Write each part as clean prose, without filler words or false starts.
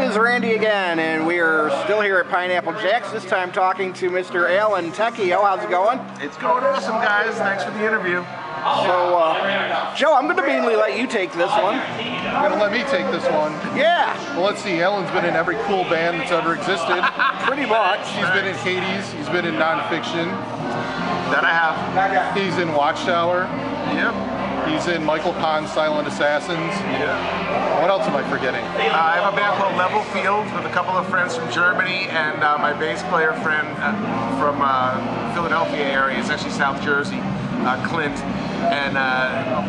is Randy again, and we are still here at Pineapple Jack's, this time talking to Mr. Alan Tecchio. How's it going? It's going awesome, guys. Thanks for the interview. So, Joe, I'm going to mainly let you take this one. You're going to let me take this one? Yeah. Well, let's see. Alan's been in every cool band that's ever existed. Pretty much. He's been in Hades. He's been in Nonfiction. That I have. He's in Watchtower. Yep. He's in Michael Pond's Silent Assassins. Yeah. What else am I forgetting? I have a band called Level Field with a couple of friends from Germany, and my bass player friend from Philadelphia area. It's actually South Jersey, Clint. And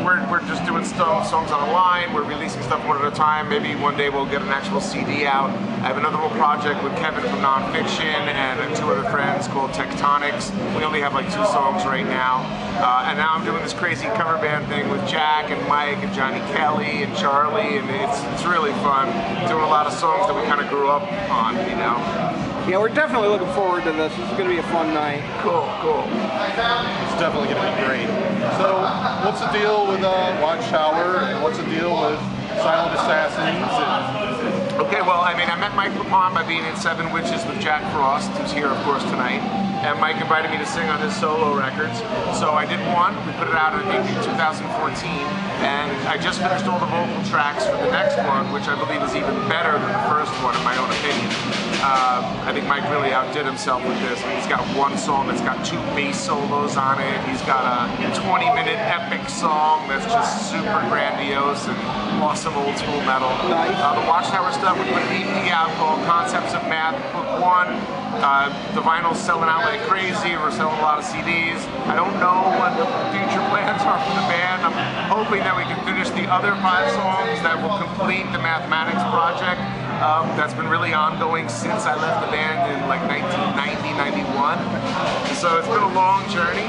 we're just doing songs on the line. We're releasing stuff one at a time. Maybe one day we'll get an actual CD out. I have another little project with Kevin from Nonfiction and two other friends called Tectonics. We only have like 2 songs right now. And now I'm doing this crazy cover band thing with Jack and Mike and Johnny Kelly and Charlie, and it's really fun. Doing a lot of songs that we kind of grew up on, you know. Yeah, we're definitely looking forward to this. This is going to be a fun night. Cool, cool. It's definitely going to be great. So, what's the deal with Watchtower, and what's the deal with Silent Assassins? Okay, well, I mean, I met Mike LaPon by being in Seven Witches with Jack Frost, who's here, of course, tonight. And Mike invited me to sing on his solo records. So I did one. We put it out, I think, in 2014. And I just finished all the vocal tracks for the next one, which I believe is even better than the first one, in my own opinion. I think Mike really outdid himself with this. I mean, he's got one song that's got 2 bass solos on it. He's got a 20-minute epic song that's just super grandiose and awesome old school metal. Nice. The Watchtower stuff, we put an EP out called Concepts of Math, Book 1. The vinyl's selling out like crazy. We're selling a lot of CDs. I don't know what the future plans are for the band. I'm hoping that we can finish the other 5 songs that will complete the Mathematics project. That's been really ongoing since I left the band in like 1990, 91. So it's been a long journey,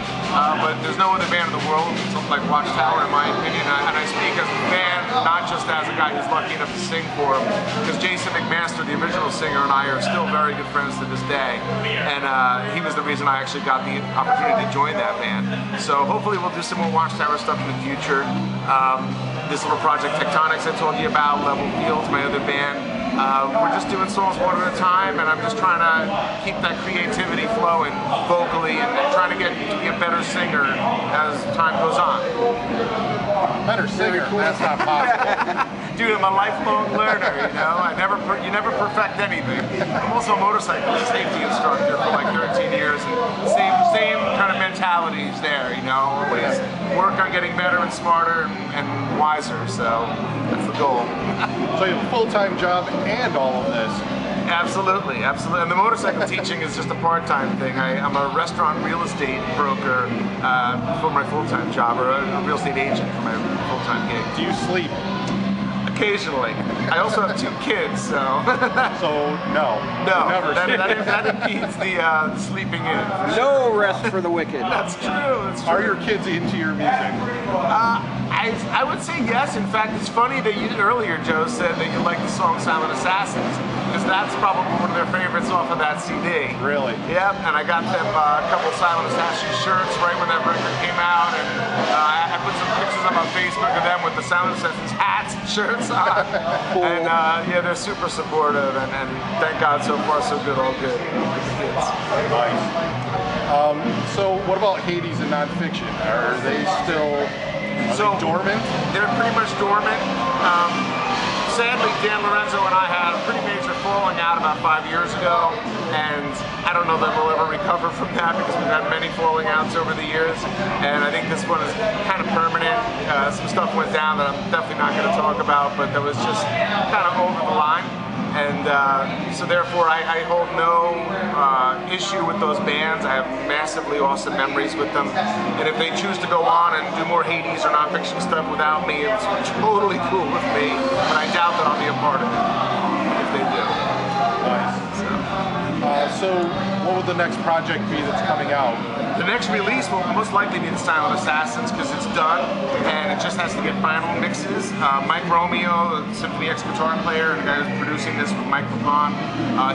but there's no other band in the world like Watchtower, in my opinion. And I speak as a fan, not just as a guy who's lucky enough to sing for him, because Jason McMaster, the original singer, and I are still very good friends to this day. And he was the reason I actually got the opportunity to join that band. So hopefully we'll do some more Watchtower stuff in the future. This little project, Tectonics, I told you about, Level Fields, my other band. We're just doing songs one at a time, and I'm just trying to keep that creativity flowing vocally and trying to be a better singer as time goes on. Better singer? That's not possible. Dude, I'm a lifelong learner, you know? You never perfect anything. I'm also a motorcycle safety instructor for like 13 years, and same kind of mentality is there, you know? Always work on getting better and smarter and wiser, so that's the goal. So you have a full-time job and all of this. Absolutely, absolutely. And the motorcycle teaching is just a part-time thing. I'm a restaurant real estate broker for my full-time job, or a real estate agent for my full-time gig. Do you sleep? Occasionally. I also have 2 kids, so... So, no. No, Never that impedes the sleeping in. No rest for the wicked. That's true, that's true. Are your kids into your music? I would say yes. In fact, it's funny that you earlier, Joe, said that you like the song Silent Assassins, because that's probably one of their favorites off of that CD. Really? Yep, and I got them a couple Silent Assassin shirts right when that record came out, and I put some pictures up on Facebook of them with the Silent Assassins hats and shirts on. Cool. And yeah, they're super supportive, and thank God so far so good, all good with the kids. Nice. So what about Hades and Nonfiction? Are they still dormant? They're pretty much dormant. Sadly, Dan Lorenzo and I had a pretty major falling out about 5 years ago, and I don't know that we'll ever recover from that because we've had many falling outs over the years, and I think this one is kind of permanent. Some stuff went down that I'm definitely not going to talk about, but that was just kind of over the line. And so therefore I hold no issue with those bands. I have massively awesome memories with them. And if they choose to go on and do more Hades or Nonfiction stuff without me, it's totally cool with me. But I doubt that I'll be a part of it if they do. Nice. So what would the next project be that's coming out? The next release will most likely be the Silent Assassins because it's done and it just has to get final mixes. Mike Romeo, the Symphony X guitar player and the guy who's producing this with Mike LaPon,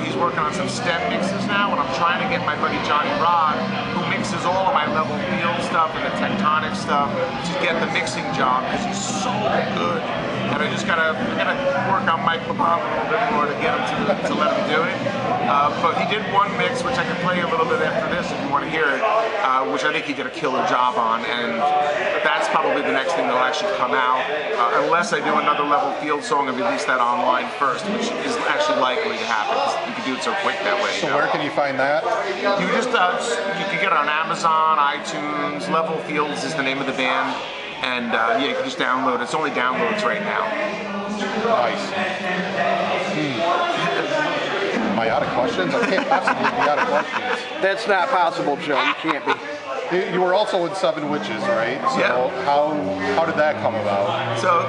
he's working on some stem mixes now, and I'm trying to get my buddy Johnny Rod, who mixes all of my Level Field stuff and the Tectonic stuff, to get the mixing job because he's so good. And I gotta work on Mike LaPon a little bit more to get him to to let him do it. But he did one mix, which I can play a little bit after this if you want to hear it, which I think he did a killer job on, and that's probably the next thing that'll actually come out, unless I do another level field song and release that online first, which is actually likely to happen, because you can do it so quick that way. So where can you find that? You just, you can get it on Amazon, iTunes. Level Fields is the name of the band, and yeah, you can just download it. It's only downloads right now. Nice. Am I out of questions? I can't possibly be out of questions. That's not possible, Joe. You can't be. You were also in Seven Witches, right? So yeah. How did that come about? So,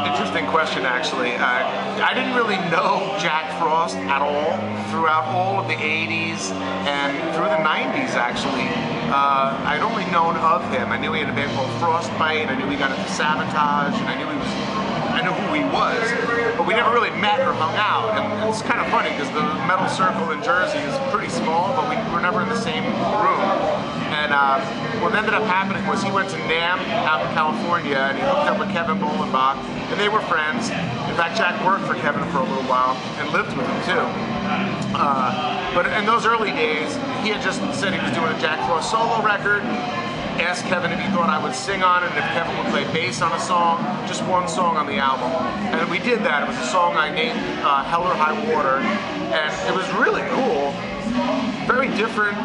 interesting question, actually. I didn't really know Jack Frost at all throughout all of the 80s and through the 90s, actually. I'd only known of him. I knew he had a band called Frostbite. I knew he got into Sabotage, and I knew who he was, but we never really met or hung out. And it's kind of funny because the metal circle in Jersey is pretty small, but we were never in the same room. And what ended up happening was he went to NAMM out in California, and he hooked up with Kevin Bolenbach, and they were friends. In fact, Jack worked for Kevin for a little while and lived with him too. But in those early days, he had just said he was doing a Jack Frost solo record. Asked Kevin if he thought I would sing on it, and if Kevin would play bass on a song, just one song on the album. And we did that. It was a song I named Hell or High Water, and it was really cool. Very different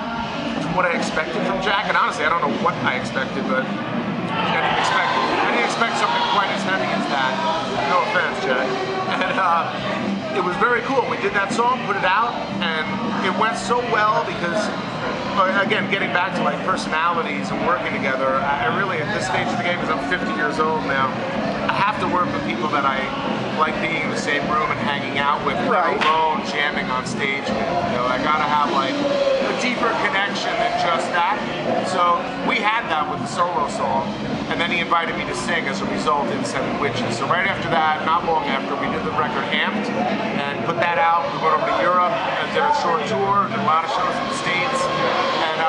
from what I expected from Jack, and honestly, I don't know what I expected, but I didn't expect something quite as heavy as that. No offense, Jack. And it was very cool. We did that song, put it out, and it went so well because, again, getting back to like personalities and working together, I really, at this stage of the game, because I'm 50 years old now, I have to work with people that I like being in the same room and hanging out with, right, alone, jamming on stage with. You know, I gotta have like a deeper connection than just that. So we had that with the solo song, and then he invited me to sing as a result in Seven Witches. So right after that, not long after, we did the record Amped and put that out. We went over to Europe and did a short tour, did a lot of shows in the States, and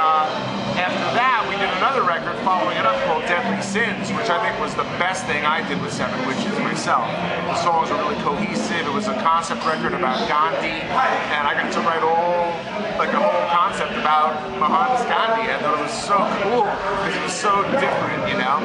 after that, we did another record following it up called Deadly Sins, which I think was the best thing I did with Seven Witches myself. The songs were really cohesive. It was a concept record about Gandhi, and I got to write a whole concept about Mohandas Gandhi. I thought it was so cool because it was so different, you know?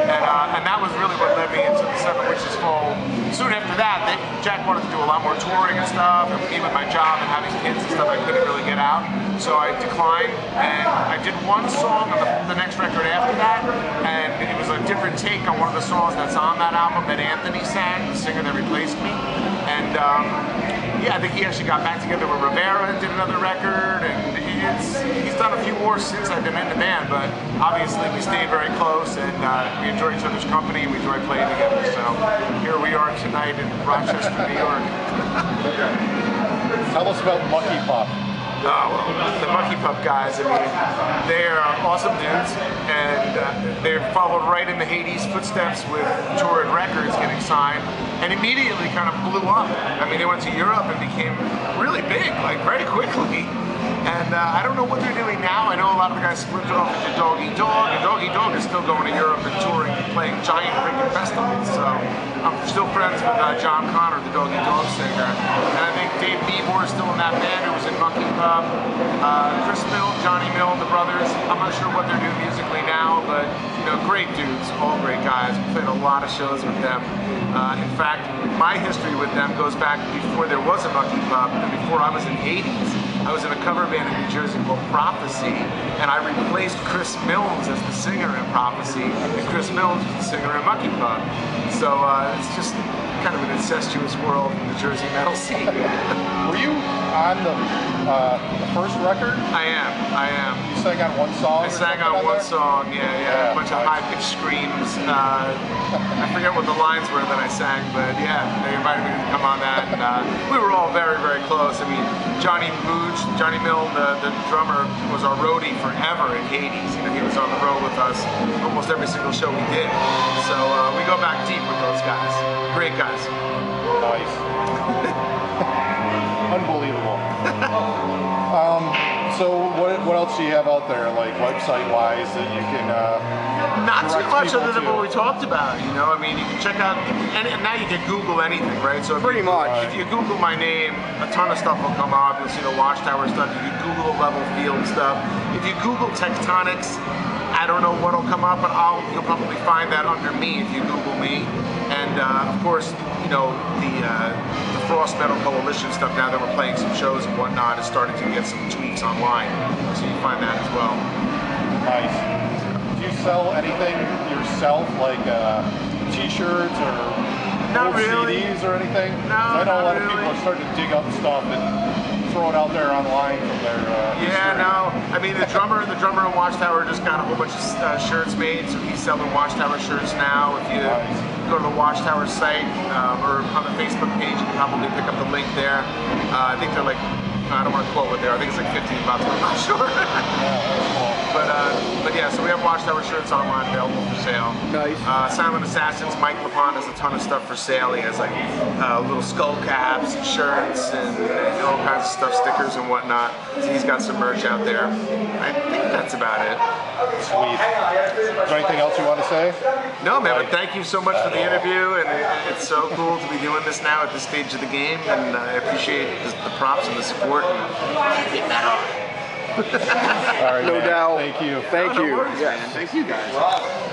And that was really what led me into the Seven Witches fold. Soon after that, Jack wanted to do a lot more touring and stuff, and me with my job and having kids and stuff, I couldn't really get out. So I declined, and I did one song on the next record after that, and it was a different take on one of the songs that's on that album that Anthony sang, the singer that replaced me. And yeah, I think he actually got back together with Rivera and did another record, and he's done a few more since I've been in the band, but obviously we stayed very close, and we enjoy each other's company, and we enjoy playing together. So here we are tonight in Rochester, New York. Tell us about Mucky Pup. Oh, well, the Mucky Pup guys, I mean, they're awesome dudes, and they followed right in the Hades footsteps with Torrid Records getting signed, and immediately kind of blew up. I mean, they went to Europe and became really big, like very quickly. And I don't know what they're doing now. I know a lot of the guys split it off into Doggy Dog, and Doggy Dog is still going to Europe and touring and playing giant freaking festivals. So I'm still friends with John Connor, the Doggy Dog singer. And I think Dave Beevor is still in that band who was in Mucky Pup. Chris Mill, Johnny Mill, the brothers. I'm not sure what they're doing musically now, but you know, great dudes, all great guys. We played a lot of shows with them. In fact, my history with them goes back before there was a Mucky Pup and before I was in Hades. I was in a cover band in New Jersey called Prophecy, and I replaced Chris Mills as the singer in Prophecy, and Chris Mills was the singer in Mucky Pup. So it's just kind of an incestuous world in the Jersey metal scene. Were you on the first record? I am. You sang on one song? I sang on one song, yeah. A bunch of high-pitched screams. I forget what the lines were that I sang, but yeah, they invited me to come on that. And, we were all very, very close. I mean, Johnny Mill, the drummer, was our roadie forever in Hades. You know, he was on the road with us almost every single show we did. So we go back deep with those guys. Great guys. Nice. Unbelievable. So what what else do you have out there, like website-wise, that you can? Not too direct much people other than to? what we talked about. You know, I mean, you can check out, and now you can Google anything, right? So Pretty much. If you Google my name, a ton of stuff will come up. You'll see the Watchtower stuff. You can Google the level field stuff. If you Google tectonics, I don't know what'll come up, but you'll probably find that under me if you Google me. And of course, you know, the Frost Metal Coalition stuff, now that we're playing some shows and whatnot, is starting to get some tweaks online. So you can find that as well. Nice. Do you sell anything yourself, like t-shirts or Not old really. CDs or anything? No, 'Cause I know not a lot of really. people are starting to dig up stuff and throw it out there online from their Yeah, history. no. I mean, the drummer in Watchtower just got a whole bunch of shirts made, so he's selling Watchtower shirts now. If you Nice. go to the Watchtower site or on the Facebook page, you can probably pick up the link there. I think they're like, I don't want to quote what they are. I think it's like 15 bucks, but I'm not sure. Yeah, that's cool. But yeah, so we have Watchtower shirts online available for sale. Nice. Silent Assassins, Mike LaPont has a ton of stuff for sale. He has like little skull caps and shirts and all kinds of stuff, stickers and whatnot. So he's got some merch out there. I think that's about it. Sweet. Is there anything else you want to say? No, man, but thank you so much for the interview, and it's so cool to be doing this now at this stage of the game, and I appreciate the props and the support. And keep that on. All right, No man. doubt. Thank you. Thank No you. worries, man. Thank you guys.